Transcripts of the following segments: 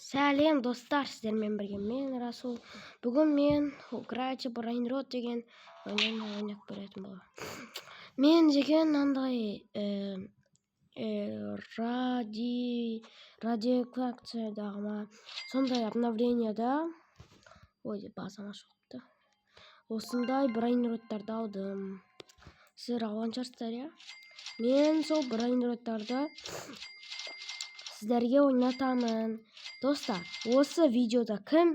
Сәлем достар, сіздермен бірге мен Расул. Бүгін мен Украйча Брайнрод деген ойнап көретін боламын. Мен деген андай радиоактивациядағы ма сондай обновленияда базама шоқты. Осындай Брайнродтарды алдым. Сіздер алған шығарсыздар, иә? Мен сол Брайнродтарды сіздерге ойнатамын. Достар, осы видеода кім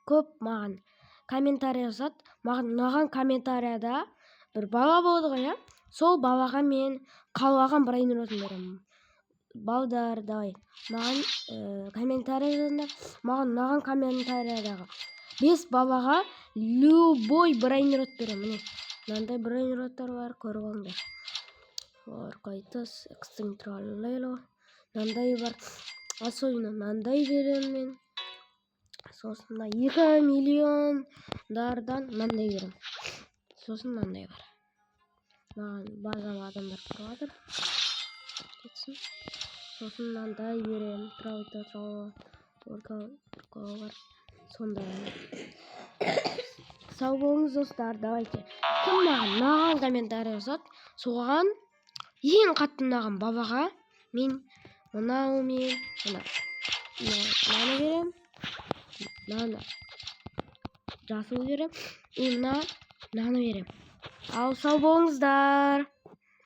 көп маған комментарий жазады, маған комментарияда бір бала болды ғой, сол балаға мен қалаған Брайнродын беремін. Балдар, давай, маған комментарий жазыңдар. Маған комментариядағы 5 балаға любой Брайнрод беремін. Мынандай Брайнродтар бар, көріп алыңдар. Қайтыс, экстрентраллело, мынандай бар. Особенно мынандай беремін мен. Сосын 2 миллиондардан мынандай беремін. Сосын мынандай бар. Маған базама адамдар кіріп жатыр. Сосын мынандай беремін. Бар. Сондай. Сау болыңыз достар, давайте. Кім маған комментарий жазады, соған ең қатты ұнаған бабаға мен мынау мен мынаны берем, мынаны жасыл берем, мынаны берем. Ал сау болыңыздар.